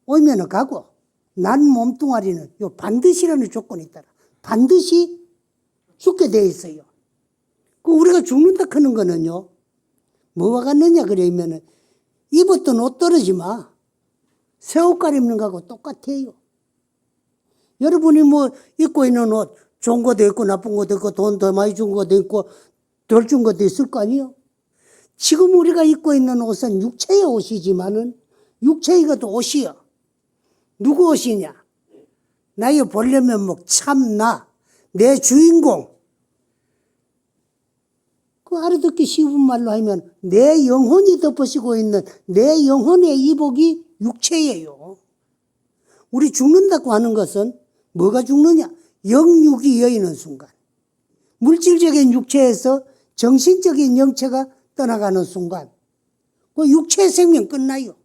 오면은 가고, 난 몸뚱아리는 요 반드시라는 조건이 있더라. 반드시 죽게 돼 있어요. 그 우리가 죽는다 하는 거는요, 뭐와 같느냐 그러면은 입었던 옷 떨어지 마. 새 옷 갈아입는 거하고 똑같아요. 여러분이 뭐 입고 있는 옷 좋은 것도 있고 나쁜 것도 있고 돈 더 많이 준 것도 있고 덜 준 것도 있을 거 아니에요. 지금 우리가 입고 있는 옷은 육체의 옷이지만은 육체의 것도 옷이요. 누구 옷이냐? 나의 본래 면목 참나, 내 주인공. 그 알아듣기 쉬운 말로 하면 내 영혼이 덮어지고 있는 내 영혼의 이복이 육체예요. 우리 죽는다고 하는 것은 뭐가 죽느냐? 영육이 여이는 순간. 물질적인 육체에서 정신적인 영체가 떠나가는 순간. 그 육체의 생명 끝나요.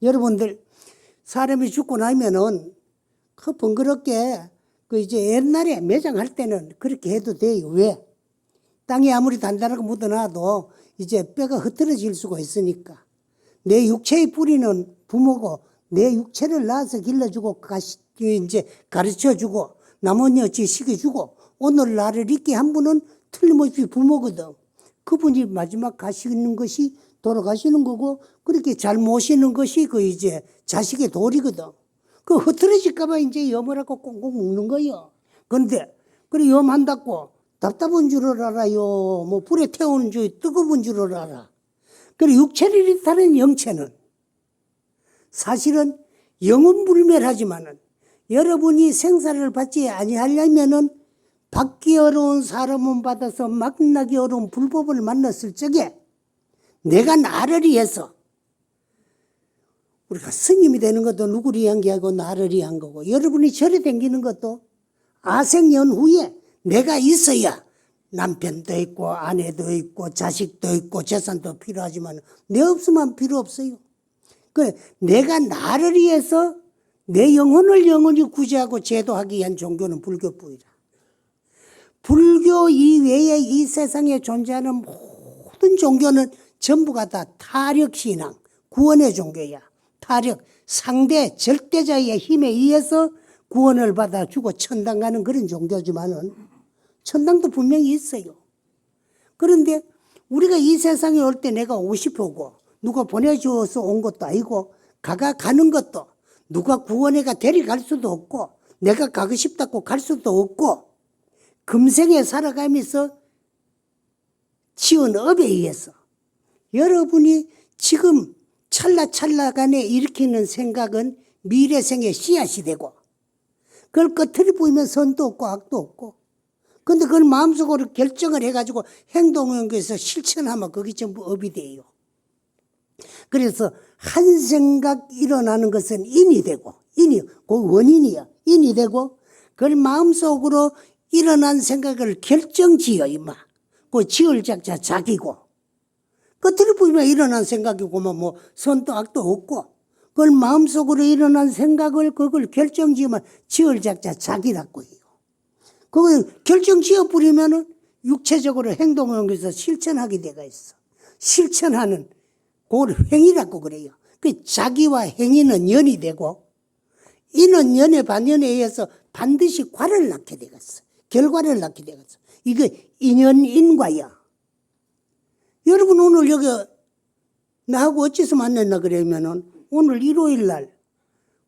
여러분들, 사람이 죽고 나면은 그 번거롭게 그 이제 옛날에 매장할 때는 그렇게 해도 돼요. 왜? 땅에 아무리 단단하게 묻어놔도 이제 뼈가 흐트러질 수가 있으니까. 내 육체의 뿌리는 부모고 내 육체를 낳아서 길러주고 이제 가르쳐주고 나머지 어찌 시켜주고 오늘 나를 있게 한 분은 틀림없이 부모거든. 그분이 마지막 가시는 것이 돌아가시는 거고 그렇게 잘 모시는 것이 그 이제 자식의 도리거든. 그 흐트러질까봐 이제 염을 하고 꽁꽁 묶는 거요. 그런데 그래 염한다고 답답한 줄 알아요. 뭐 불에 태우는 줄 뜨거운 줄 알아. 그래 육체를 일타는 영체는 사실은 영원불멸하지만은 여러분이 생사를 받지 아니하려면은 받기 어려운 사람은 받아서 만나기 어려운 불법을 만났을 적에 내가 나를 위해서 우리가 스님이 되는 것도 누구를 위한 게 아니고 나를 위한 거고 여러분이 절에 다니는 것도 아생연 후에 내가 있어야 남편도 있고 아내도 있고 자식도 있고 재산도 필요하지만 내 없으면 필요 없어요. 그래 내가 나를 위해서 내 영혼을 영원히 구제하고 제도하기 위한 종교는 불교뿐이라. 불교 이외에 이 세상에 존재하는 모든 종교는 전부가 다 타력신앙, 구원의 종교야. 타력, 상대 절대자의 힘에 의해서 구원을 받아주고 천당 가는 그런 종교지만은 천당도 분명히 있어요. 그런데 우리가 이 세상에 올 때 내가 오고 싶고 누가 보내주어서 온 것도 아니고 가는 것도 누가 구원해가 데려갈 수도 없고 내가 가고 싶다고 갈 수도 없고 금생에 살아가면서 지은 업에 의해서 여러분이 지금 찰나간에 일으키는 생각은 미래생의 씨앗이 되고 그걸 끝을 보이면 선도 없고 악도 없고 근데 그걸 마음속으로 결정을 해가지고 행동을 연구해서 실천하면 그게 전부 업이 돼요. 그래서 한 생각 일어나는 것은 인이 되고 그 원인이야. 인이 되고 그걸 마음속으로 일어난 생각을 결정지어 임마. 그 지을 작자 자기고 끝으로 보면 일어난 생각이고만 뭐 선도 악도 없고 그걸 마음속으로 일어난 생각을 그걸 결정지으면 지을 작자 자기라고 해요. 그걸 결정지어 버리면은 육체적으로 행동을 옮겨서 실천하게 돼가 있어. 실천하는 그걸 행위라고 그래요. 그 자기와 행위는 연이 되고 이는 연의 반연에 의해서 반드시 과를 낳게 되겠어. 결과를 낳게 되겠어. 이게 인연인과야. 여러분 오늘 여기 나하고 어째서 만났나 그러면은 오늘 일요일 날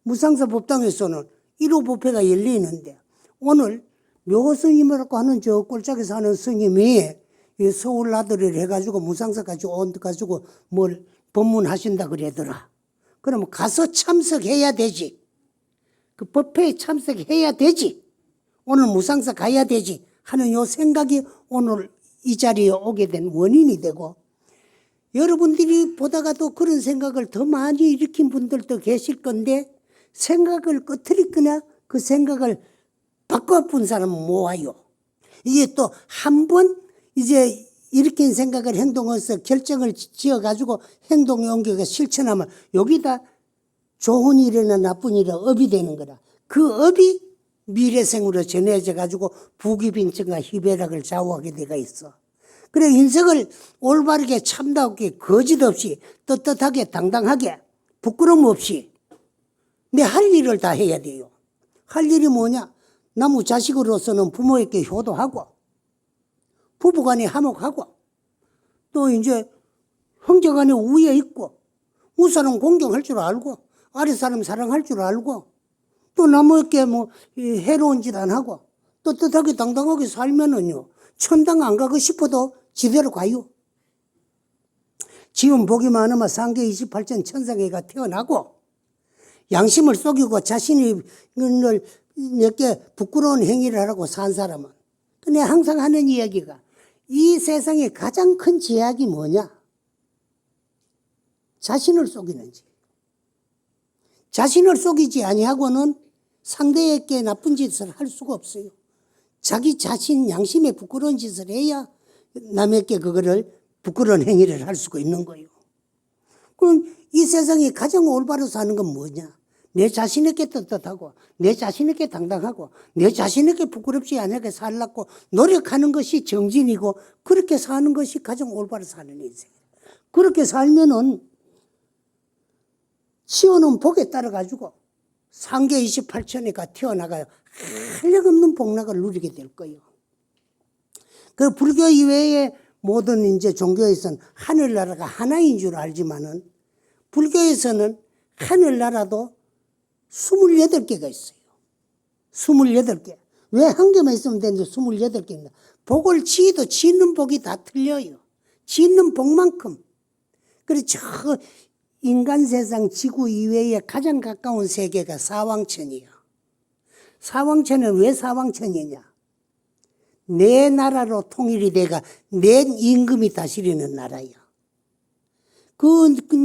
무상사 법당에서는 1호 법회가 열리는데 오늘 묘 스님이라고 하는 저 꼴짝에 사는 스님이 서울 나들이를 해가지고 무상사까지 온가지고 뭘 법문하신다 그러더라. 그러면 가서 참석해야 되지. 그 법회에 참석해야 되지. 오늘 무상사 가야 되지 하는 요 생각이 오늘 이 자리에 오게 된 원인이 되고 여러분들이 보다가도 그런 생각을 더 많이 일으킨 분들도 계실 건데 생각을 꺼트리거나 그 생각을 바꿔본 사람은 못 와요. 이게 또 한 번 이제 일으킨 생각을 행동해서 결정을 지어가지고 행동에 옮겨가 실천하면 여기다 좋은 일이나 나쁜 일이나 업이 되는 거라. 그 업이 미래생으로 전해져 가지고 부귀빈천과 희배락을 좌우하게 되어 있어. 그래 인생을 올바르게 참다하게 거짓 없이 떳떳하게 당당하게 부끄럼 없이 내 할 일을 다 해야 돼요. 할 일이 뭐냐? 나무 자식으로서는 부모에게 효도하고, 부부간에 화목하고, 또 이제 형제간에 우애 있고, 윗사람 공경할 줄 알고, 아랫사람 사랑할 줄 알고, 또 남에게 뭐 해로운 짓 안 하고, 또 뜻하게 당당하게 살면은요, 천당 안 가고 싶어도 지대로 가요. 지금 복이 많으면 상계 28천 천상계가 태어나고, 양심을 속이고 자신이 몇개 부끄러운 행위를 하라고 산 사람은, 근데 항상 하는 이야기가, 이 세상에 가장 큰 제약이 뭐냐? 자신을 속이는지. 자신을 속이지 아니하고는 상대에게 나쁜 짓을 할 수가 없어요. 자기 자신 양심에 부끄러운 짓을 해야 남에게 그거를 부끄러운 행위를 할 수가 있는 거예요. 그럼 이 세상에 가장 올바로 사는 건 뭐냐? 내 자신에게 떳떳하고, 내 자신에게 당당하고, 내 자신에게 부끄럽지 않게 살라고 노력하는 것이 정진이고, 그렇게 사는 것이 가장 올바로 사는 인생. 그렇게 살면은 시오는 복에 따라 가지고 상계 28천이가 태어나가요. 한량없는 복락을 누리게 될 거예요. 그 불교 이외의 모든 이제 종교에서는 하늘나라가 하나인 줄 알지만은, 불교에서는 하늘나라도 28개가 있어요. 28개. 왜 한 개만 있으면 되는데 28개입니다. 복을 지어도 짓는 복이 다 틀려요. 짓는 복만큼. 그래서 저 인간 세상 지구 이외에 가장 가까운 세계가 사왕천이에요. 사왕천은 왜 사왕천이냐? 내 나라로 통일이 돼가 내 임금이 다스리는 나라예요.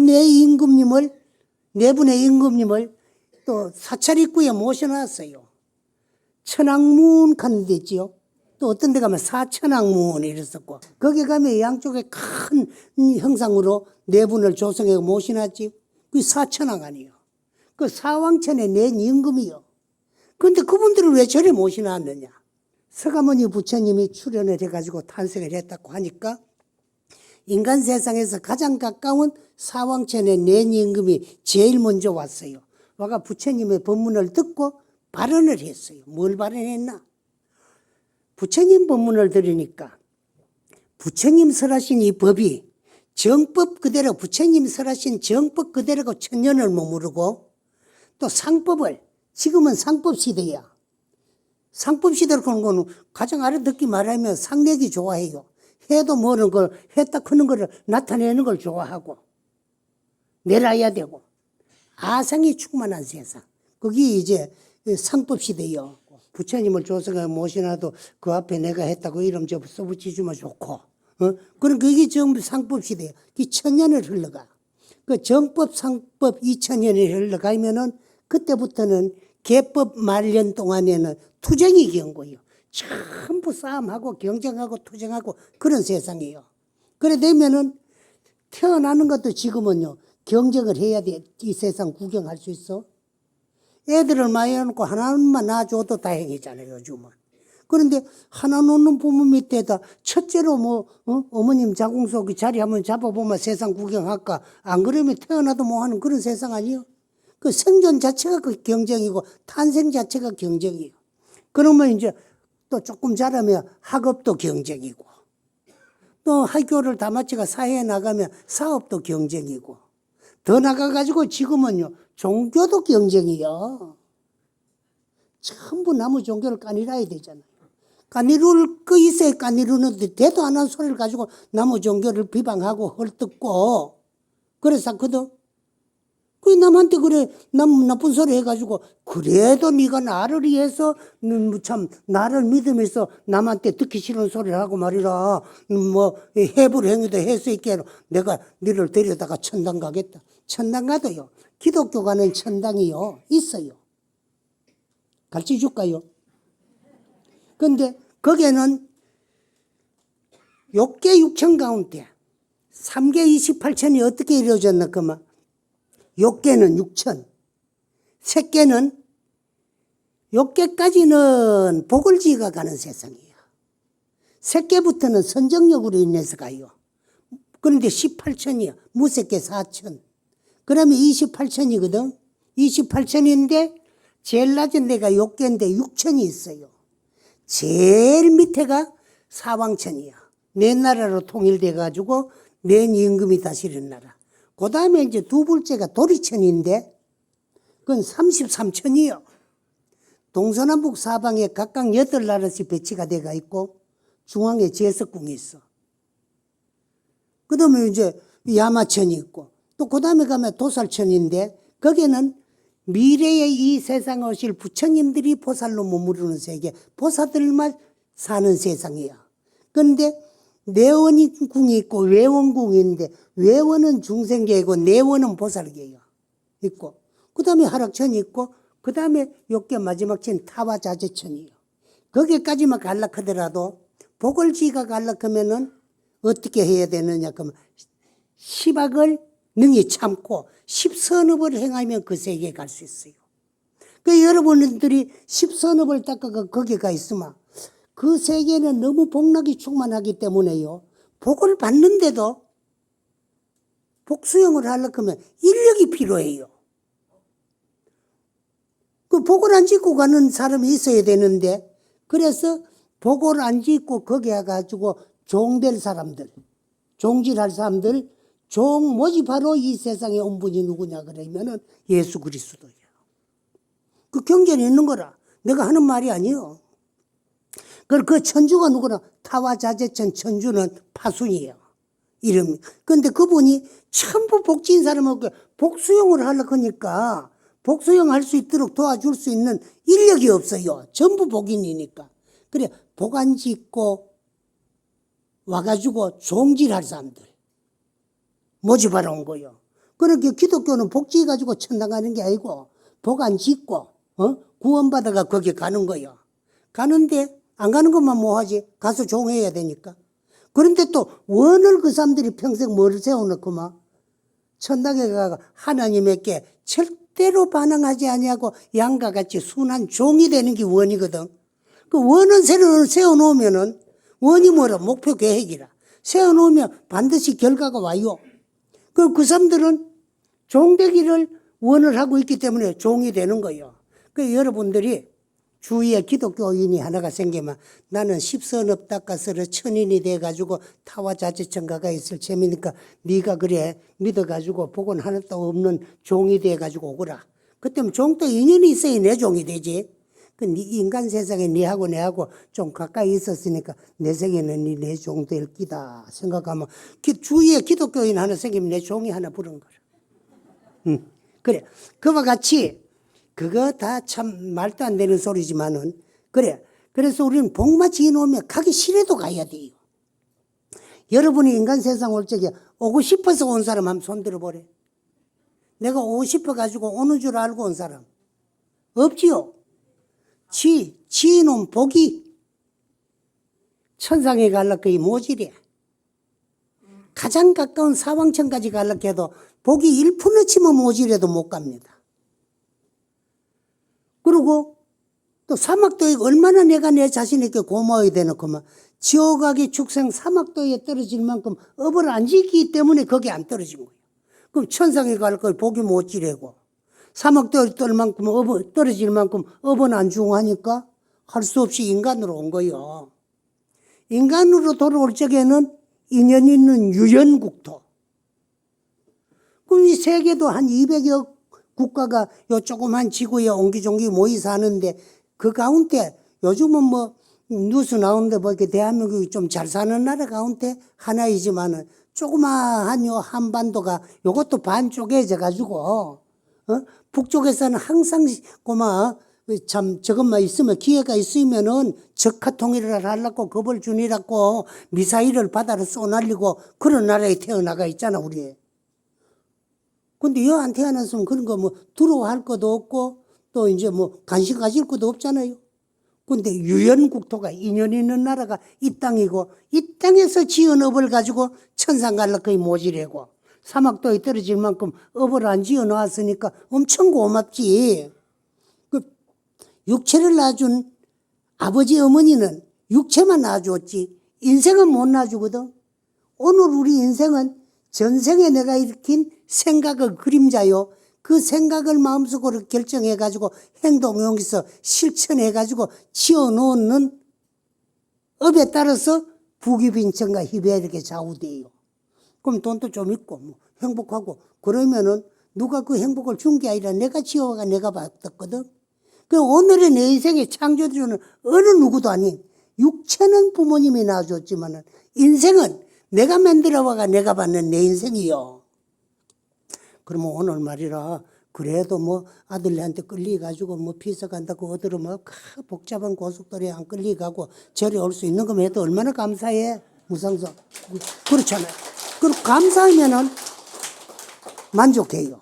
내 임금님을, 네 분의 임금님을 또 사찰 입구에 모셔놨어요. 천왕문 가는 데 있지요. 또 어떤 데 가면 사천왕문이 이랬었고, 거기 가면 양쪽에 큰 형상으로 네 분을 조성해 모셔놨지. 그게 사천왕 아니에요. 그 사왕천에 내 임금이요. 그런데 그분들을 왜 저래 모셔놨느냐? 서가모니 부처님이 출연을 해가지고 탄생을 했다고 하니까, 인간 세상에서 가장 가까운 사왕천의 내 임금이 제일 먼저 왔어요. 와가 부처님의 법문을 듣고 발언을 했어요. 뭘 발언했나? 부처님 법문을 들으니까 부처님 설하신 이 법이 정법 그대로, 부처님 설하신 정법 그대로고 천년을 머무르고, 또 상법을, 지금은 상법 시대야. 상법 시대로 그런 거는 가장 알아듣기 말하면 상내기 좋아해요. 해도 모르는 걸, 했다 크는 걸 나타내는 걸 좋아하고, 내려야 되고, 아상이 충만한 세상. 그게 이제 상법 시대요. 부처님을 조성해 모시나도 그 앞에 내가 했다고 이름 좀 써붙이주면 좋고, 그럼 그게 전부 상법 시대예요. 그 천년을 흘러가. 그 정법, 상법 2000년이 흘러가면은 그때부터는 개법 말년 동안에는 투쟁이 긴 거예요. 전부 싸움하고 경쟁하고 투쟁하고 그런 세상이에요. 그래 되면은 태어나는 것도 지금은요, 경쟁을 해야 돼. 이 세상 구경할 수 있어. 애들을 많이 해놓고 하나만 낳아줘도 다행이잖아요, 요즘은. 그런데 하나 놓는 부모 밑에다 첫째로 어머님 자궁속 자리 한번 잡아보면 세상 구경할까? 안 그러면 태어나도 뭐 하는 그런 세상 아니에요? 그 생존 자체가 그 경쟁이고 탄생 자체가 경쟁이에요. 그러면 이제 또 조금 자라면 학업도 경쟁이고, 또 학교를 다 마치고 사회에 나가면 사업도 경쟁이고, 더 나가가지고 지금은요, 종교도 경쟁이요. 전부 나무 종교를 까니라야 되잖아요. 까니루를 그 있어야 까니루는 대도 안 한 소리를 가지고 나무 종교를 비방하고 헐뜯고 그래서 하거든. 그 남한테 그래 나쁜 소리 해가지고 그래도 네가 나를 위해서 참 나를 믿으면서 남한테 듣기 싫은 소리를 하고 말이라 뭐 해불 행위도 할 수 있게 내가 너를 데려다가 천당 가겠다. 천당 가도요. 기독교가는 천당이요 있어요. 가르쳐 줄까요? 근데 거기에는 욕계 6천 가운데 3계 28천이 어떻게 이루어졌나 그만. 욕계는 6천, 색계는 욕계까지는 복을 지어가 가는 세상이에요. 색계부터는 선정력으로 인해서 가요. 그런데 18천이야. 무색계 4천. 그러면 28천이거든. 28천인데 제일 낮은 데가 욕계인데 6천이 있어요. 제일 밑에가 사왕천이야. 네 나라로 통일돼 가지고 맨 임금이 다스리는 나라. 그 다음에 이제 두 번째가 도리천인데 그건 33천이요. 동서남북 사방에 각각 8나라씩 배치가 돼가 있고 중앙에 제석궁이 있어. 그 다음에 이제 야마천이 있고 또 그 다음에 가면 도살천인데 거기는 미래의 이 세상에 오실 부처님들이 보살로 머무르는 세계, 보살들만 사는 세상이야. 그런데 내원궁이 있고 외원궁이 있는데 외원은 중생계이고 내원은 보살계예요. 있고 그 다음에 하락천이 있고 그 다음에 욕계 마지막 천 타화자재천이에요. 거기까지만 갈락하더라도 복을지가 갈락하면은 어떻게 해야 되느냐 그러면 10악을 능히 참고 10선업을 행하면 그 세계에 갈 수 있어요. 그 여러분들이 10선업을 닦아가 거기 가 있으면 그 세계는 너무 복락이 충만하기 때문에요. 복을 받는데도 복수용을 하려고 하면 인력이 필요해요. 그 복을 안 짓고 가는 사람이 있어야 되는데 그래서 복을 안 짓고 거기 가가지고 종될 사람들, 종질할 사람들 종 모집하러 이 세상에 온 분이 누구냐 그러면은 예수 그리스도예요. 그 경전에 있는 거라. 내가 하는 말이 아니요. 그 천주가 누구나 타화자재천 천주는 파순이에요. 이름이. 그런데 그분이 전부 복지인 사람하고 복수용을 하려고 하니까 복수용 할 수 있도록 도와줄 수 있는 인력이 없어요. 전부 복인이니까. 그래 복 안 짓고 와가지고 종질할 사람들 모집하러 온 거예요. 그렇게 기독교는 복지해가지고 천당 가는 게 아니고 복 안 짓고 구원받아가 거기 가는 거예요. 가는데 안 가는 것만 뭐하지? 가서 종해야 되니까. 그런데 또 원을 그 사람들이 평생 뭐를 세워놓고만 천당에 가가 하나님에게 절대로 반항하지 아니하고 양과 같이 순한 종이 되는 게 원이거든. 그 원은 세워놓으면은 원이 뭐라? 목표 계획이라. 세워놓으면 반드시 결과가 와요. 그 사람들은 종되기를 원을 하고 있기 때문에 종이 되는 거예요. 그 여러분들이 주위에 기독교인이 하나가 생기면 나는 10선업 닦아서를 천인이 돼가지고 타화자재천 가가 있을 재미니까 네가 그래 믿어가지고 복은 하나도 없는 종이 돼가지고 오거라. 그때면 종도 인연이 있어야 내 종이 되지. 그 인간 세상에 니하고 내하고 좀 가까이 있었으니까 내 세계는 내 종 될 끼다 생각하면 주위에 기독교인 하나 생기면 내 종이 하나 부른 거라. 그래. 그와 같이 그거 다 참 말도 안 되는 소리지만은 그래. 그래서 우리는 복만 지어놓으면 가기 싫어도 가야 돼요. 여러분이 인간 세상 올 적에 오고 싶어서 온 사람 한번 손 들어보래. 내가 오고 싶어 가지고 오는 줄 알고 온 사람 없지요. 지놈 복이 천상에 가려고 이 모질이야. 가장 가까운 사왕천까지 가려고 해도 복이 1% 치면 모질해도 못 갑니다. 그리고 또 사막도에 얼마나 내가 내 자신에게 고마워야 되는구만. 지옥하기 축생 사막도에 떨어질 만큼 업을 안 짓기 때문에 거기 안 떨어진 거예요. 그럼 천상에 갈 걸 복이 못 지래고 사막도에 떨어질 만큼 업은 안 중하니까 할 수 없이 인간으로 온 거예요. 인간으로 돌아올 적에는 인연 있는 유연국토. 그럼 이 세계도 한 200여 국가가 요 조그만 지구에 옹기종기 모이 사는데 그 가운데 요즘은 뭐 뉴스 나오는데 뭐 이렇게 대한민국이 좀 잘 사는 나라 가운데 하나이지만은 조그마한 요 한반도가 요것도 반쪽에져 가지고 북쪽에서는 항상 참 저것만 있으면 기회가 있으면은 적화 통일을 하려고 겁을 주니라고 미사일을 바다로 쏘날리고 그런 나라에 태어나가 있잖아 우리. 근데 여 안 태어났으면 그런 거 뭐 두려워할 것도 없고 또 이제 뭐 관심 가질 것도 없잖아요. 근데 유연국토가 인연 있는 나라가 이 땅이고 이 땅에서 지은 업을 가지고 천상 갈라 거의 모지래고 사막도에 떨어질 만큼 업을 안 지어 놨으니까 엄청 고맙지. 그 육체를 낳아준 아버지 어머니는 육체만 낳아줬지 인생은 못 낳아주거든. 오늘 우리 인생은 전생에 내가 일으킨 생각의 그림자요. 그 생각을 마음속으로 결정해가지고 행동 용기서 실천해가지고 지어놓는 업에 따라서 부귀빈천과 희배에게 좌우돼요. 그럼 돈도 좀 있고 뭐 행복하고 그러면은 누가 그 행복을 준 게 아니라 내가 지어가 내가 받았거든. 그 오늘의 내 인생의 창조주는 어느 누구도 아닌 육체는 부모님이 낳아줬지만은 인생은 내가 만들어와가 내가 받는 내 인생이요. 그러면 오늘 말이라 그래도 뭐 아들한테 끌려가지고 뭐 피서 간다고 어디로 뭐 복잡한 고속도로에 안 끌려가고 저리 올 수 있는 거면 해도 얼마나 감사해. 무상서. 그렇잖아요. 그리고 감사하면은 만족해요.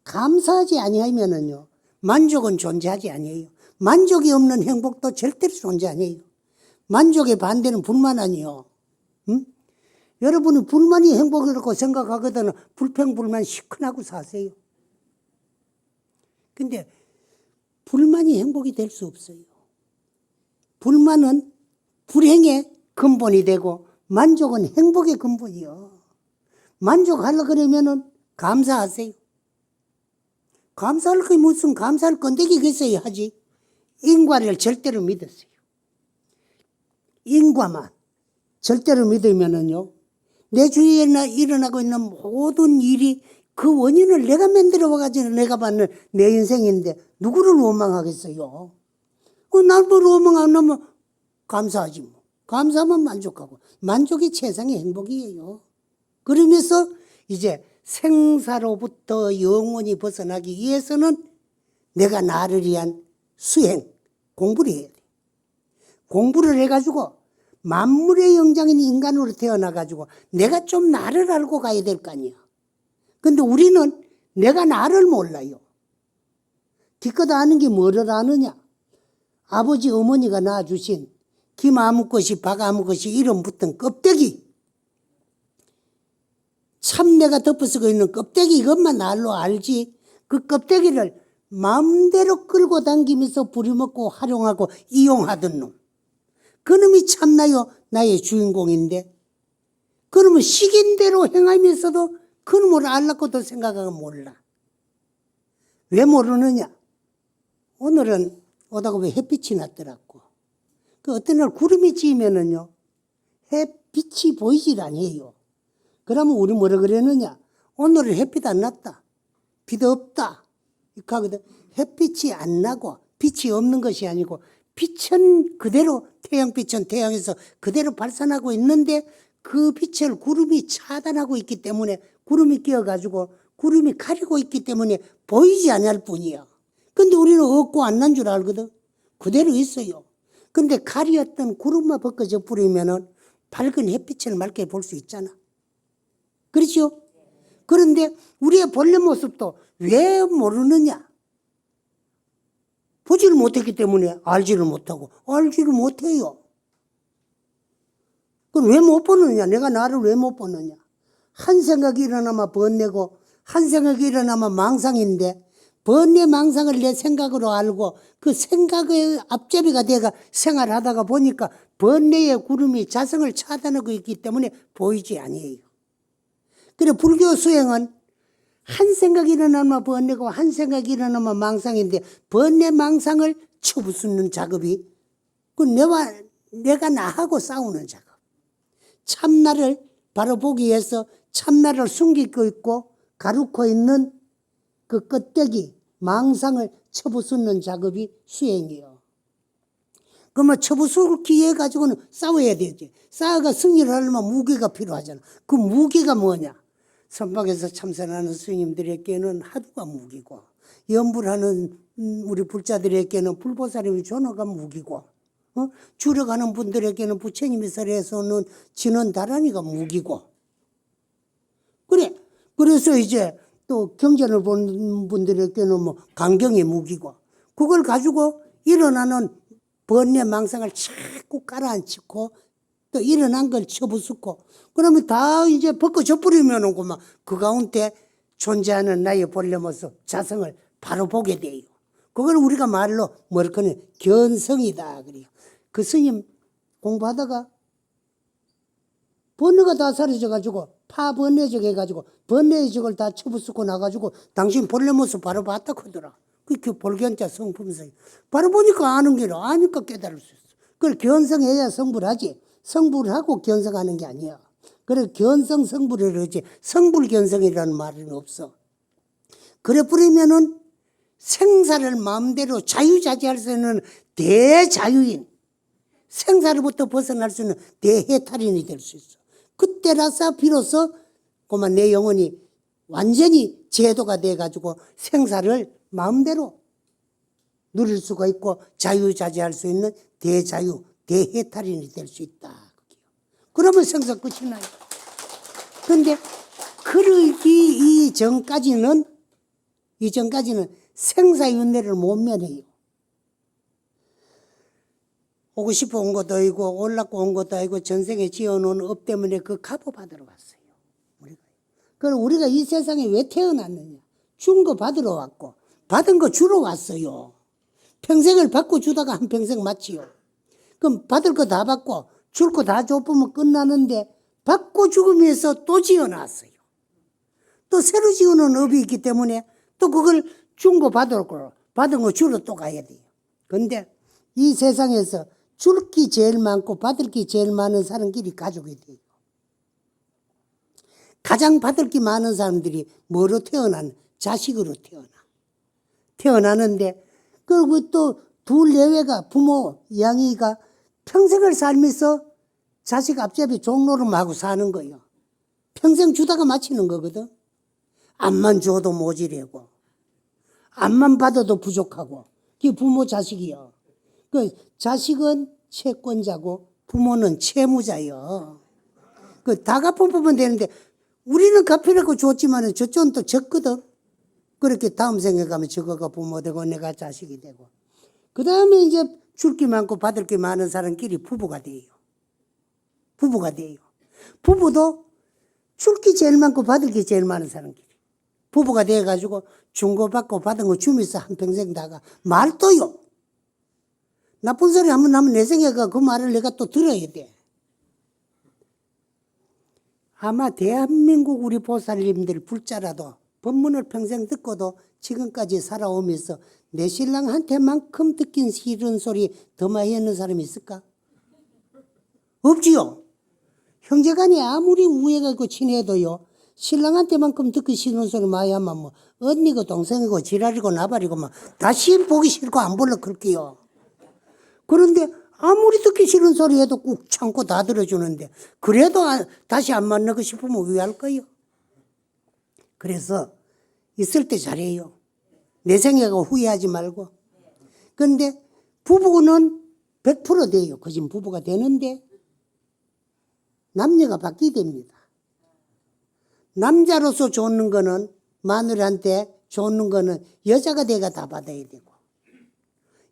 감사하지 아니하면은요 만족은 존재하지 아니에요. 만족이 없는 행복도 절대로 존재 아니에요. 만족의 반대는 불만 아니요. 응? 여러분이 불만이 행복이라고 생각하거든 불평불만 시큰하고 사세요. 근데 불만이 행복이 될 수 없어요. 불만은 불행의 근본이 되고 만족은 행복의 근본이요. 만족하려고 그러면은 감사하세요. 감사할 게 무슨 감사할 건데기 있어야 하지. 인과를 절대로 믿었어요. 인과만 절대로 믿으면은요, 내 주위에 일어나고 있는 모든 일이 그 원인을 내가 만들어 와가지고 내가 받는 내 인생인데 누구를 원망하겠어요? 나를 원망 안 하면 감사하지 뭐. 감사하면 만족하고 만족이 최상의 행복이에요. 그러면서 이제 생사로부터 영원히 벗어나기 위해서는 내가 나를 위한 수행, 공부를 해야 돼. 공부를 해가지고 만물의 영장인 인간으로 태어나가지고 내가 좀 나를 알고 가야 될 거 아니야. 근데 우리는 내가 나를 몰라요. 기껏 아는 게 뭐를 아느냐. 아버지 어머니가 낳아주신 김 아무 것이 박 아무 것이 이름 붙은 껍데기. 참내가 덮어쓰고 있는 껍데기 이것만 날로 알지. 그 껍데기를 마음대로 끌고 당기면서 부려먹고 활용하고 이용하던 놈. 그놈이 참나요 나의 주인공인데 그놈은 식인대로 행하면서도 그놈을 알라고도 생각하면 몰라. 왜 모르느냐. 오늘은 오다가 왜 햇빛이 났더라고. 그 어떤 날 구름이 지면은요 햇빛이 보이질 아니에요. 그러면 우리 뭐라 그랬느냐. 오늘은 햇빛 안 났다. 비도 없다. 이렇게 하거든. 햇빛이 안 나고 빛이 없는 것이 아니고 빛은 그대로 태양빛은 태양에서 그대로 발산하고 있는데 그 빛을 구름이 차단하고 있기 때문에 구름이 끼어가지고 구름이 가리고 있기 때문에 보이지 않을 뿐이야. 근데 우리는 없고 안 난 줄 알거든. 그대로 있어요. 근데 가리었던 구름만 벗겨져 버리면은 밝은 햇빛을 맑게 볼 수 있잖아. 그렇죠? 그런데 우리의 본래 모습도 왜 모르느냐? 보지를 못했기 때문에 알지를 못하고 알지를 못해요. 그럼 왜 못 보느냐? 내가 나를 왜 못 보느냐? 한 생각이 일어나면 번뇌고 한 생각이 일어나면 망상인데 번뇌 망상을 내 생각으로 알고 그 생각의 앞잡이가 돼가 생활하다가 보니까 번뇌의 구름이 자성을 차단하고 있기 때문에 보이지 아니에요. 그래 불교 수행은 한 생각이 일어나면 번뇌고 한 생각이 일어나면 망상인데 번뇌 망상을 쳐부수는 작업이 그 내가 나하고 싸우는 작업. 참나를 바로 보기 위해서 참나를 숨기고 있고 가루코 있는 그 껍데기 망상을 쳐부수는 작업이 수행이요. 그러면 쳐부수기 위해 가지고는 싸워야 되지. 싸워가 승리를 하려면 무기가 필요하잖아. 그 무기가 뭐냐? 선박에서 참선하는 스님들에게는 하두가 무기고 염불하는 우리 불자들에게는 불보살님의 전어가 무기고 줄여가는 분들에게는 부처님이 설해서는 지는 다란이가 무기고 그래. 그래서 이제 또 경전을 보는 분들에게는 뭐 강경이 무기고 그걸 가지고 일어나는 번뇌 망상을 자꾸 깔아앉히고 또 일어난 걸 쳐부수고 그러면 다 이제 벗겨져 버리면은 그만 그 가운데 존재하는 나의 본래 모습 자성을 바로 보게 돼요. 그걸 우리가 말로 뭐랄까는 견성이다 그래요. 그 스님 공부하다가 번뇌가 다 사라져 가지고 파번뇌적 해가지고 번뇌적을 다 쳐부수고 나가지고 당신 본래 모습 바로 봤다 그러더라. 그 볼견자 성품성. 바로 보니까 아는 게라. 아니까 깨달을 수 있어. 그걸 견성해야 성불 하지. 성불을 하고 견성하는 게 아니야. 그래 견성 성불을 하지 성불 견성이라는 말은 없어. 그래 버리면은 생사를 마음대로 자유자재할 수 있는 대자유인, 생사로부터 벗어날 수 있는 대해탈인이 될 수 있어. 그때라서 비로소 그만 내 영혼이 완전히 제도가 돼가지고 생사를 마음대로 누릴 수가 있고 자유자재할 수 있는 대자유, 대해탈인이 될 수 있다. 그러면 생사 끝이 나요. 그런데 그러기 이전까지는 생사윤회를 못 면해요. 오고 싶어 온 것도 아니고 올라고 온 것도 아니고 전생에 지어놓은 업 때문에 그 갚아 받으러 왔어요. 그럼 우리가 이 세상에 왜 태어났느냐? 준 거 받으러 왔고 받은 거 주러 왔어요. 평생을 받고 주다가 한평생 마치요. 그럼 받을 거 다 받고 줄 거 다 줘보면 끝나는데 받고 죽으면서 또 지어놨어요. 또 새로 지어놓은 업이 있기 때문에 또 그걸 준 거 받을 거 받은 거 주러 또 가야 돼요. 그런데 이 세상에서 줄 게 제일 많고 받을 게 제일 많은 사람끼리 가족이 돼요. 가장 받을 게 많은 사람들이 뭐로 태어난? 자식으로 태어나는데 그리고 또 둘 예외가 부모 양이가 평생을 살면서 자식 앞잡이 종노름하고 사는 거예요. 평생 주다가 마치는 거거든. 암만 줘도 모지래고 암만 받아도 부족하고 그게 부모 자식이요. 그 자식은 채권자고 부모는 채무자요. 그 다 갚아보면 되는데 우리는 갚으려고 줬지만 저쪽은 또 졌거든. 그렇게 다음 생에 가면 저거가 부모 되고 내가 자식이 되고 그 다음에 이제 줄 게 많고 받을 게 많은 사람끼리 부부가 돼요. 부부도 줄 게 제일 많고 받을 게 제일 많은 사람끼리 부부가 돼가지고 준 거 받고 받은 거 주면서 한평생 다가 말도요. 나쁜 소리 한번 하면 내 생에 그 말을 내가 또 들어야 돼. 아마 대한민국 우리 보살님들 불자라도 법문을 평생 듣고도 지금까지 살아오면서 내 신랑한테만큼 듣긴 싫은 소리 더 많이 했는 사람이 있을까? 없지요. 형제간에 아무리 우애가 있고 친해도요. 신랑한테만큼 듣기 싫은 소리 많이 하면 뭐 언니고 동생이고 지랄이고 나발이고 막 다시 보기 싫고 안 볼라 그럴게요. 그런데 아무리 듣기 싫은 소리 해도 꾹 참고 다 들어주는데 그래도 다시 안 만나고 싶으면 왜 할 거예요? 그래서 있을 때 잘해요. 내 생애가 후회하지 말고. 그런데 부부는 100% 돼요. 거진 부부가 되는데 남녀가 바뀌게 됩니다. 남자로서 좋는 거는 마누라한테 좋는 거는 여자가 돼가 다 받아야 되고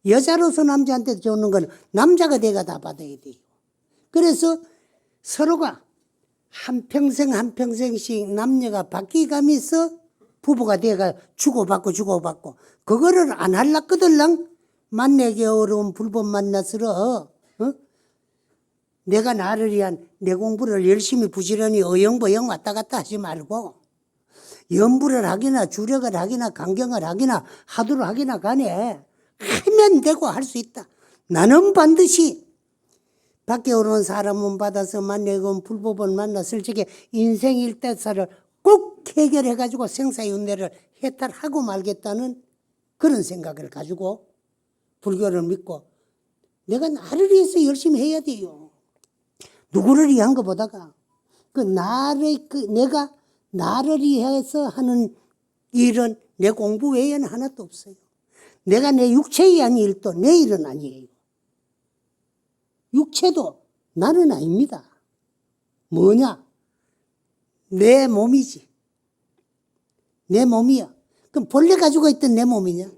여자로서 남자한테 좋는 거는 남자가 돼가 다 받아야 돼요. 그래서 서로가 한평생씩 남녀가 바뀌가면서 부부가 돼가 주고받고 그거를 안 할락거들랑 만나기 어려운 불법 만나서러 내가 나를 위한 내 공부를 열심히 부지런히 어영부영 왔다 갔다 하지 말고 연부를 하기나 주력을 하기나 강경을 하기나 하도를 하기나 간에 하면 되고 할 수 있다. 나는 반드시 밖에 오는 사람은 받아서 만나고 불법을 만났을 적에 인생 일대사를 꼭 해결해가지고 생사윤회를 해탈하고 말겠다는 그런 생각을 가지고 불교를 믿고 내가 나를 위해서 열심히 해야 돼요. 누구를 위한 것보다가 내가 나를 위해서 하는 일은 내 공부 외에는 하나도 없어요. 내가 내 육체에 의한 일도 내 일은 아니에요. 육체도 나는 아닙니다. 뭐냐? 내 몸이지. 내 몸이야. 그럼 본래 가지고 있던 내 몸이냐?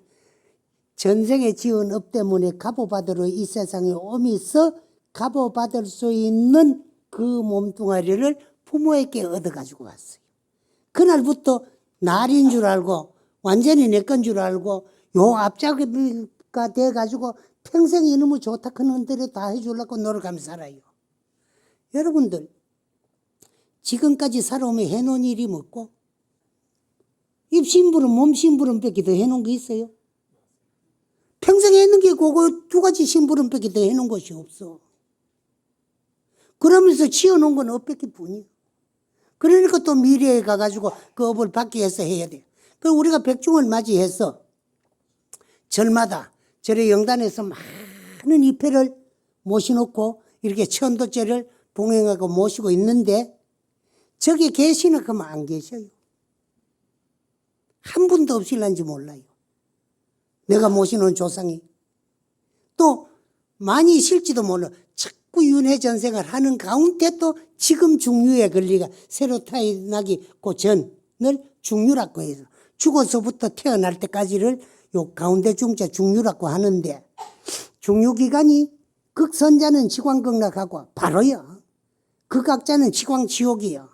전생에 지은 업 때문에 갚아받으러 이 세상에 오면서 갚아받을 수 있는 그 몸뚱아리를 부모에게 얻어가지고 왔어요. 그날부터 날인 줄 알고 완전히 내 건 줄 알고 요 앞자가 돼가지고 평생 이놈의 좋다 큰 흔들에 다 해주려고 노력하며 살아요. 여러분들 지금까지 살아오면 해놓은 일이 뭐고? 입심부름, 몸심부름밖에 더 해놓은 게 있어요? 평생 했는 게 그거 두 가지 심부름밖에 더 해놓은 것이 없어. 그러면서 지어놓은 건 업밖에 뿐이야. 그러니까 또 미래에 가가지고 그 업을 받기 위해서 해야 돼. 그럼 우리가 백중을 맞이해서 절마다 절의 영단에서 많은 입회를 모셔놓고 이렇게 천도제를 봉행하고 모시고 있는데 저기 계시나 그러면 안 계셔요. 한 분도 없을런지 몰라요. 내가 모시는 조상이. 또 많이 있을지도 몰라. 자꾸 윤회 전생을 하는 가운데 또 지금 중류의 권리가 새로 타인하기 그 전을 중류라고 해서 죽어서부터 태어날 때까지를 요 가운데 중자 중류라고 하는데 중류기간이 극선자는 지광극락하고 바로요. 극악자는 지광지옥이요.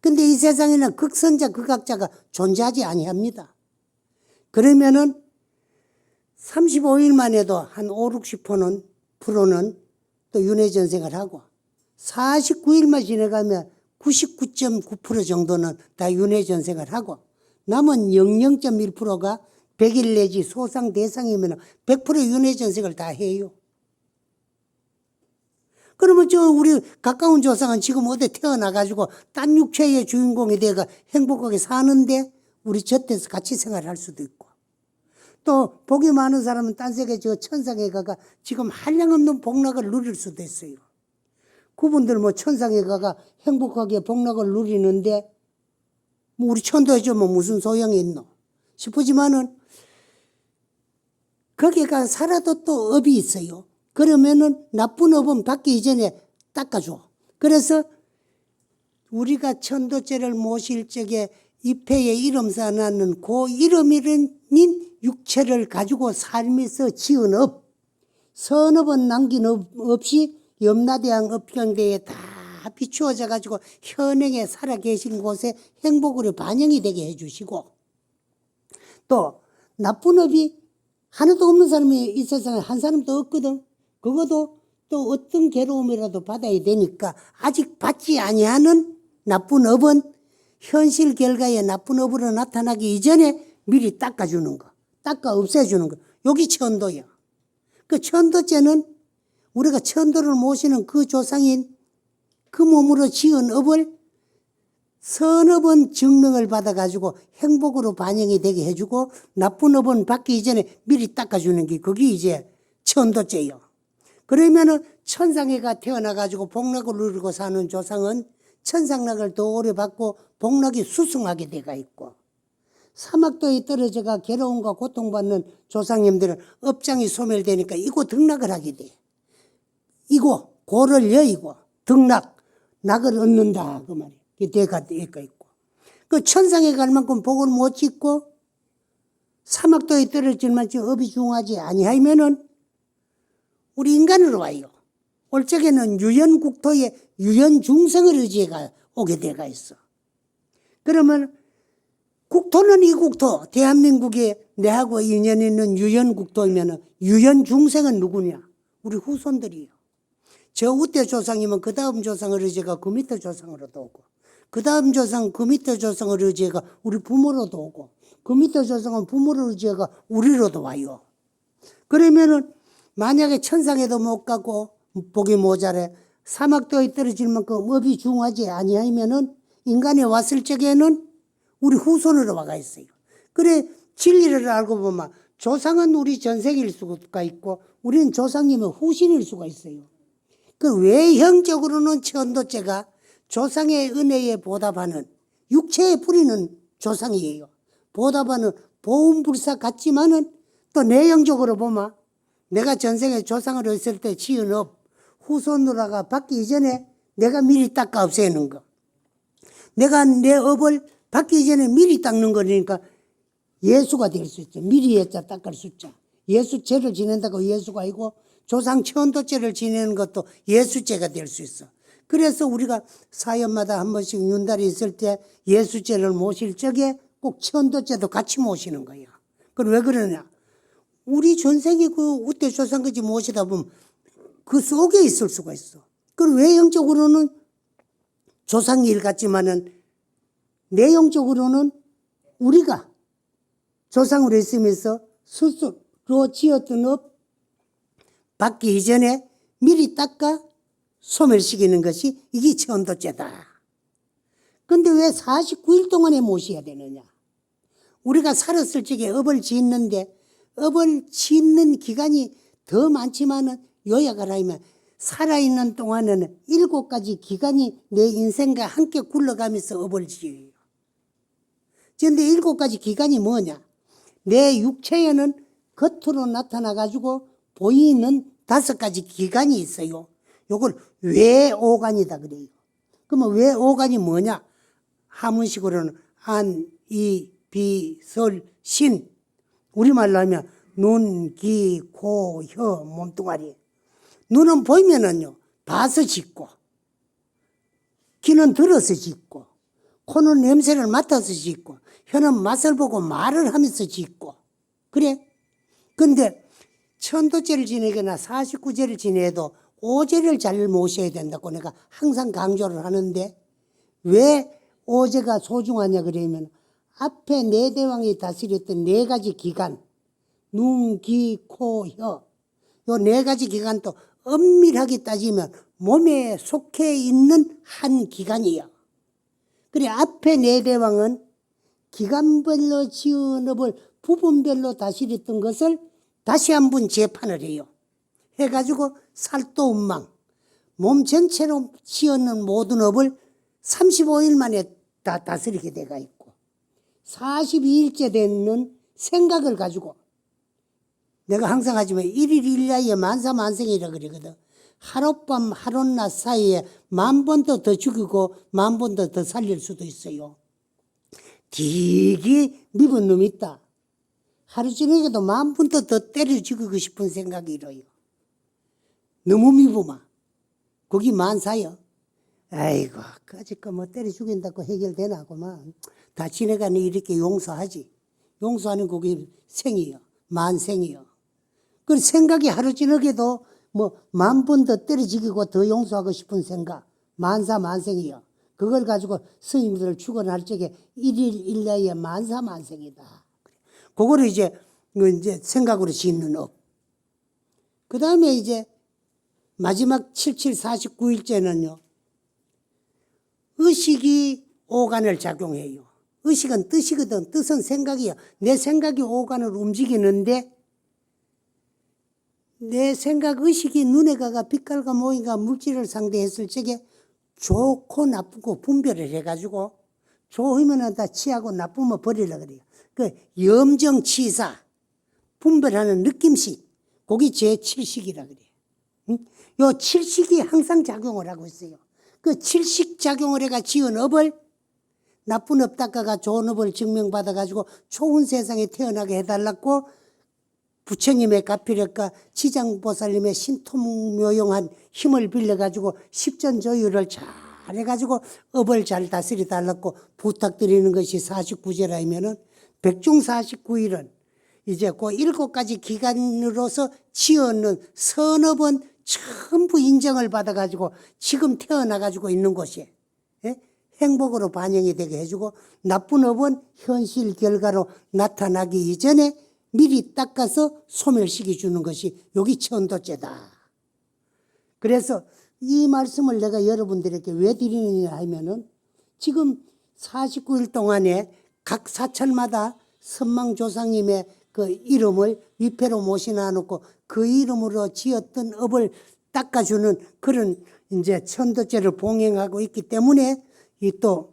근데 이 세상에는 극선자 극악자가 존재하지 아니합니다. 그러면은 35일만 해도 한 5, 60%는 또 윤회전생을 하고 49일만 지나가면 99.9% 정도는 다 윤회전생을 하고 남은 00.1%가 100일 내지 소상 대상이면 100% 윤회전생을 다 해요. 그러면 우리 가까운 조상은 지금 어디 태어나가지고 딴 육체의 주인공이 돼가 행복하게 사는데 우리 곁에서 같이 생활할 수도 있고 또 복이 많은 사람은 딴 세계 천상에 가가 지금 한량없는 복락을 누릴 수도 있어요. 그분들 천상에 가가 행복하게 복락을 누리는데 우리 천도에 좀 무슨 소용이 있노 싶으지만은 거기가 살아도 또 업이 있어요. 그러면은 나쁜 업은 받기 이전에 닦아줘. 그래서 우리가 천도죄를 모실 적에 입회에 이름 써놨는 그 이름인 육체를 가지고 살면서 지은 업, 선업은 남긴 업 없이 염라대왕 업경대에 다 비추어져 가지고 현행에 살아계신 곳에 행복으로 반영이 되게 해주시고 또 나쁜 업이 하나도 없는 사람이 이 세상에 한 사람도 없거든. 그것도 또 어떤 괴로움이라도 받아야 되니까 아직 받지 아니하는 나쁜 업은 현실 결과에 나쁜 업으로 나타나기 이전에 미리 닦아주는 거, 닦아 없애주는 거. 여기 천도야. 그 천도죄는 우리가 천도를 모시는 그 조상인 그 몸으로 지은 업을 선업은 증명을 받아가지고 행복으로 반영이 되게 해주고 나쁜 업은 받기 이전에 미리 닦아주는 게 그게 이제 천도죄요. 그러면은 천상에가 태어나가지고 복락을 누리고 사는 조상은 천상락을 더 오래 받고 복락이 수승하게 돼가 있고 사막도에 떨어져가 괴로움과 고통받는 조상님들은 업장이 소멸되니까 이곳 등락을 하게 돼. 이곳 고를 여의고 등락 낙을 얻는다 그 말이야. 대가 있고 그 천상에 갈 만큼 복을 못 짓고 사막도에 떨어질 만큼 업이 중하지 아니하면은 우리 인간으로 와요. 올 적에는 유연국토에 유연중생을 의지해가 오게 돼가 있어. 그러면 국토는 이 국토, 대한민국에 내하고 인연 있는 유연국토이면 유연중생은 누구냐? 우리 후손들이요. 저 우대 조상이면 그 다음 조상을 의지해가 그 밑에 조상으로도 오고 그 다음 조상 그 밑에 조상을 의지해가 우리 부모로도 오고 그 밑에 조상은 부모를 의지해가 우리로도 와요. 그러면은 만약에 천상에도 못 가고 복이 모자래 사막도에 떨어질 만큼 업이 중하지 아니하면은 인간에 왔을 적에는 우리 후손으로 와가 있어요. 그래 진리를 알고 보면 조상은 우리 전생일 수가 있고 우리는 조상님의 후신일 수가 있어요. 그 외형적으로는 천도죄가 조상의 은혜에 보답하는 육체에 뿌리는 조상이에요. 보답하는 보훈불사 같지만은 또 내용적으로 보면 내가 전생에 조상을 했을 때 지은 업 후손으로가 받기 이전에 내가 미리 닦아 없애는 거. 내가 내 업을 받기 이전에 미리 닦는 거니까 예수가 될 수 있죠. 미리 했자 닦을 숫자. 예수죄를 지낸다고 예수가 아니고 조상 천도죄를 지내는 것도 예수죄가 될 수 있어. 그래서 우리가 사연마다 한 번씩 윤달이 있을 때 예수죄를 모실 적에 꼭 천도죄도 같이 모시는 거야. 그럼 왜 그러냐? 우리 전생에 그 우대 조상까지 모시다 보면 그 속에 있을 수가 있어. 그럼 외형적으로는 조상일 같지만은 내용적으로는 우리가 조상으로 있으면서 스스로 지었던 업 받기 이전에 미리 닦아 소멸시키는 것이 이게 천도죄다. 근데 왜 49일 동안에 모셔야 되느냐? 우리가 살았을 적에 업을 짓는데 업을 짓는 기간이 더 많지만은 요약을 하면 살아있는 동안에는 7가지 기간이 내 인생과 함께 굴러가면서 업을 지어요. 그런데 7가지 기간이 뭐냐? 내 육체에는 겉으로 나타나가지고 보이는 5가지 기간이 있어요. 요걸 외오간이다 그래요. 그러면 외오간이 뭐냐? 한문식으로는 안, 이, 비, 설, 신. 우리말로 하면 눈, 귀, 코, 혀, 몸뚱아리. 눈은 보이면은요, 봐서 짓고, 귀는 들어서 짓고, 코는 냄새를 맡아서 짓고, 혀는 맛을 보고 말을 하면서 짓고. 그래? 근데 천도제를 지내거나 49제를 지내도 5제를 잘 모셔야 된다고 내가 항상 강조를 하는데 왜 5제가 소중하냐 그러면 앞에 네 대왕이 다스렸던 4가지 기간, 눈, 귀, 코, 혀, 요 4가지 기간도 엄밀하게 따지면 몸에 속해 있는 한 기간이에요. 그래 앞에 4대왕은 기간별로 지은 업을 부분별로 다스렸던 것을 다시 한번 재판을 해요. 해가지고 살도운망, 몸 전체로 지었는 모든 업을 35일 만에 다 다스리게 돼가 있고 42일째 되는 생각을 가지고 내가 항상 하지만 1일 1야에 만사만생이라 그러거든. 하룻밤 하룻낮 사이에 10,000번도 더 죽이고 10,000번도 더 살릴 수도 있어요. 되게 미분 놈이 있다. 하루 저녁에도 10,000번도 더 때려 죽이고 싶은 생각이 들어요. 너무 미부마. 거기 만사요. 아이고, 까짓거 뭐 때려 죽인다고 해결되나 고만. 다 지내가니 이렇게 용서하지. 용서하는 그게 생이요. 만생이요. 그 생각이 하루 지나게도 뭐 10,000번 더 때려 죽이고 더 용서하고 싶은 생각. 만사만생이요. 그걸 가지고 스님들 축원할 적에 1일 1야에 만사만생이다. 그거를 이제 생각으로 짓는 업. 그 다음에 이제 마지막 77, 49일째는요. 의식이 오간을 작용해요. 의식은 뜻이거든. 뜻은 생각이야. 내 생각이 오간을 움직이는데 내 생각 의식이 눈에 가가 빛깔과 모양과 물질을 상대했을 적에 좋고 나쁘고 분별을 해가지고 좋으면 다 취하고 나쁘면 버리려고 그래요. 그 염정치사 분별하는 느낌식 그게 제7식이라 그래요. 요 7식이 항상 작용을 하고 있어요. 그 7식 작용을 해가 지은 업을 나쁜 업 닦아가 좋은 업을 증명받아가지고 좋은 세상에 태어나게 해달라고 부처님의 가피력과 지장보살님의 신통묘용한 힘을 빌려가지고 십전조율을 잘 해가지고 업을 잘 다스려 달라고 부탁드리는 것이 49제라면은 백중 49일은 이제 그 7가지 기간으로서 지어놓은 선업은 전부 인정을 받아가지고 지금 태어나가지고 있는 곳이 행복으로 반영이 되게 해주고 나쁜 업은 현실 결과로 나타나기 이전에 미리 닦아서 소멸시켜 주는 것이 여기 천도죄다. 그래서 이 말씀을 내가 여러분들에게 왜 드리느냐 하면은 지금 49일 동안에 각 사찰마다 선망조상님의 그 이름을 위패로 모시나 놓고 그 이름으로 지었던 업을 닦아주는 그런 이제 천도죄를 봉행하고 있기 때문에 이 또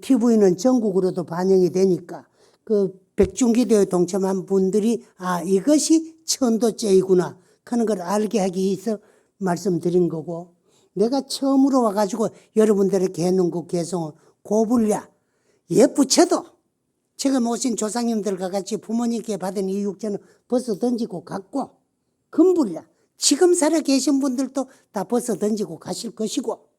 TV는 전국으로도 반영이 되니까 그 백중기도에 동참한 분들이 아 이것이 천도죄이구나 하는 걸 알게 하기 위해서 말씀드린 거고 내가 처음으로 와가지고 여러분들에게 해놓은 그 개성은 고불랴 예쁘쳐도 지금 오신 조상님들과 같이 부모님께 받은 이 육체는 벗어 던지고 갔고 금불랴 지금 살아 계신 분들도 다 벗어 던지고 가실 것이고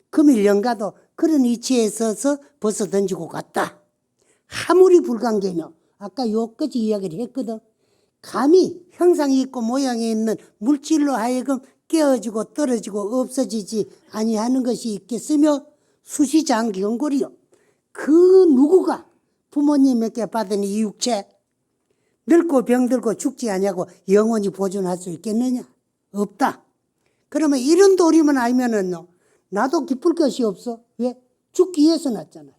금일령가도 그런 위치에 서서 벗어 던지고 갔다. 하물이 불관계며 아까 요까지 이야기를 했거든. 감히 형상이 있고 모양이 있는 물질로 하여금 깨어지고 떨어지고 없어지지 아니하는 것이 있겠으며 수시장 경골이요. 그 누구가 부모님에게 받은 이 육체 늙고 병들고 죽지 아니하고 영원히 보존할 수 있겠느냐? 없다. 그러면 이런 도리만 알면은요, 나도 기쁠 것이 없어. 왜? 죽기 위해서 났잖아요.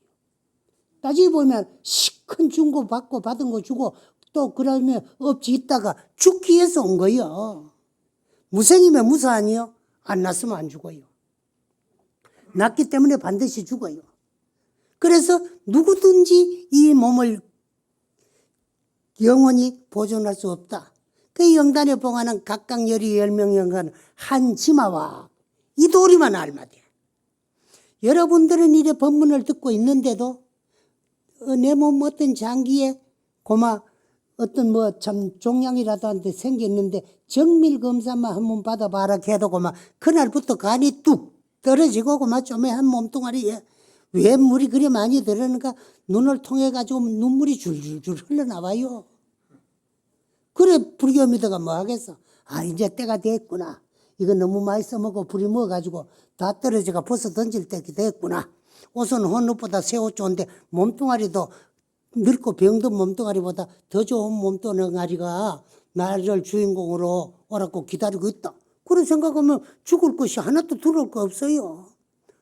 따지고 보면 시큰 중고 받고 받은 거 주고 또 그러면 없지 있다가 죽기 위해서 온 거예요. 무생이면 무사 아니요? 안 났으면 안 죽어요. 났기 때문에 반드시 죽어요. 그래서 누구든지 이 몸을 영원히 보존할 수 없다. 그 영단에 봉하는 각각 열이 10명 연간 한 지마와 이 도리만 알마돼. 여러분들은 이래 법문을 듣고 있는데도 내 몸 어떤 장기에 고마 어떤 뭐 참 종양이라도 한테 생겼는데 정밀 검사만 한번 받아봐라 해도 고마 그날부터 간이 뚝 떨어지고 고마 좀에 한 몸뚱아리에 왜 물이 그리 많이 들어는가 눈을 통해 가지고 눈물이 줄줄줄 흘러나와요. 그래 불교 믿어가 뭐 하겠어. 아 이제 때가 됐구나. 이거 너무 많이 써먹고 불이 먹어가지고 다 떨어져가 벗어 던질 때가 됐구나. 옷은 헌옷보다 새 옷 좋은데 몸뚱아리도 늙고 병든 몸뚱아리보다 더 좋은 몸뚱아리가 나를 주인공으로 오라고 기다리고 있다. 그런 생각하면 죽을 것이 하나도 들어올 거 없어요.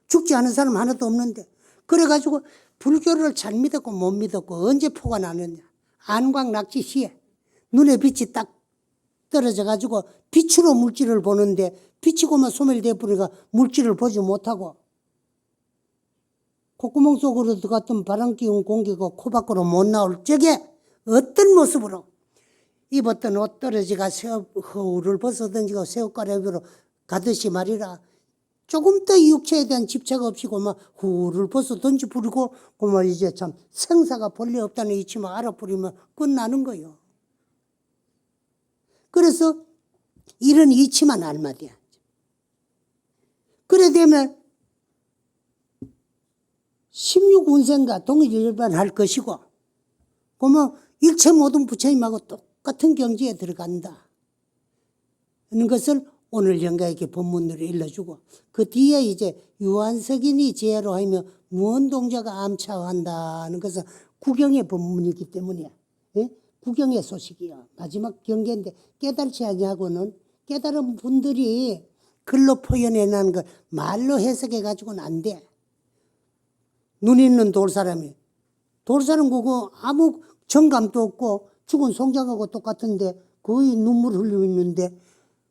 죽지 않은 사람 하나도 없는데. 그래가지고 불교를 잘 믿었고 못 믿었고 언제 포가 나느냐. 안광 낙지 시에 눈에 빛이 딱 떨어져가지고 빛으로 물질을 보는데 빛이 고만 소멸돼 버리니까 물질을 보지 못하고 콧구멍 속으로 들어갔던 바람 기운 공기가 코 밖으로 못 나올 적에 어떤 모습으로 입었던 옷 떨어지가 허울을 벗어던지고 새옷가락으로 가듯이 말이라 조금 더 육체에 대한 집착 없이 고마 후를 벗어 던지 부리고 고마 이제 참 생사가 본래 없다는 이치만 알아버리면 끝나는 거요. 그래서 이런 이치만 알마돼야. 그래 되면 16운생과 동일일반할 것이고 그러면 일체 모든 부처님하고 똑같은 경지에 들어간다 하는 것을 오늘 영가에게 본문으로 일러주고 그 뒤에 이제 유한석인이 제로 하며 무언동자가 암차한다는 것은 구경의 본문이기 때문에 구경의 소식이야. 마지막 경계인데 깨달지 아니하고는 깨달은 분들이 글로 표현해낸 걸 말로 해석해 가지고는 안 돼. 눈 있는 돌사람이 돌사람 그거 아무 정감도 없고 죽은 송장하고 똑같은데 거의 눈물 흘리고 있는데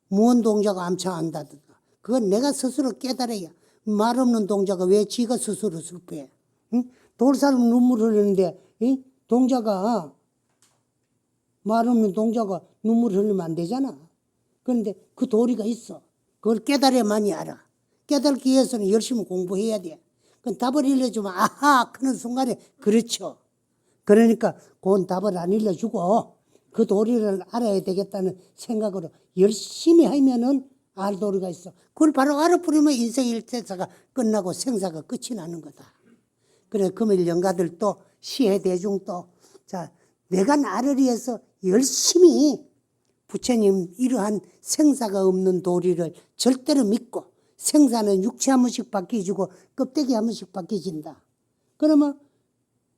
무언 동자가 암차한다든가 그건 내가 스스로 깨달아야 말 없는 동자가 왜 지가 스스로 슬퍼해. 응? 돌사람 눈물 흘리는데 동자가 말 없는 동자가 눈물 흘리면 안 되잖아. 그런데 그 도리가 있어. 그걸 깨달아야만이 알아. 깨달기 위해서는 열심히 공부해야 돼. 그 답을 일러주면 아하 그런 순간에 그렇죠. 그러니까 그건 답을 안 일러주고 그 도리를 알아야 되겠다는 생각으로 열심히 하면은 알 도리가 있어. 그걸 바로 알아버리면 인생 일체사가 끝나고 생사가 끝이 나는 거다. 그래 금일 영가들도 시해 대중도 자 내가 나를 위해서 열심히 부처님 이러한 생사가 없는 도리를 절대로 믿고 생사는 육체 한 번씩 바뀌어지고 껍데기 한 번씩 바뀌어진다. 그러면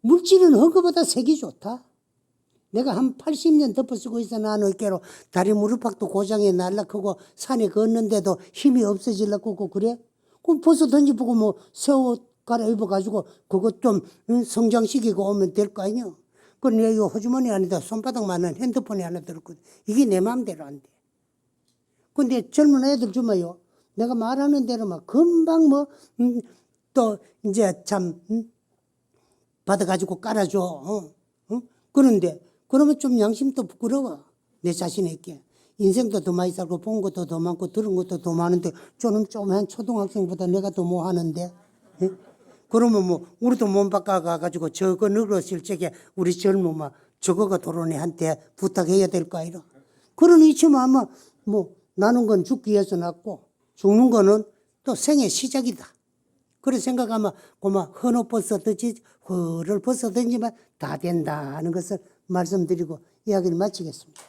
물질은 허거보다 색이 좋다. 내가 한 80년 덮어쓰고 있어 나누께로 다리 무릎팍도 고장에 날락하고 산에 걷는데도 힘이 없어질라고 그래? 그럼 벗어 던지보고 뭐 새 옷 갈아입어가지고 그것 좀 성장시키고 오면 될 거 아니야. 그건 내 호주머니 안에다 손바닥만한 핸드폰이 하나 들었거든. 이게 내 마음대로 안 돼. 근데 젊은 애들 주면요. 내가 말하는 대로 막 금방 뭐, 또 이제 참, 받아가지고 깔아줘. 그런데, 그러면 좀 양심도 부끄러워. 내 자신에게. 인생도 더 많이 살고, 본 것도 더 많고, 들은 것도 더 많은데, 저는 조그만 초등학생보다 내가 더 뭐 하는데, 그러면 뭐, 우리도 몸 바꿔가가지고 저거 늙었을 적에 우리 젊으면 저거가 도로네한테 부탁해야 될 거 아니라. 그런 이치만 아마 뭐, 나는 건 죽기 위해서 났고, 죽는 거는 또 생의 시작이다. 그래 생각하면 고마 헌옷 벗어든지 허를 벗어든지만 다 된다는 것을 말씀드리고 이야기를 마치겠습니다.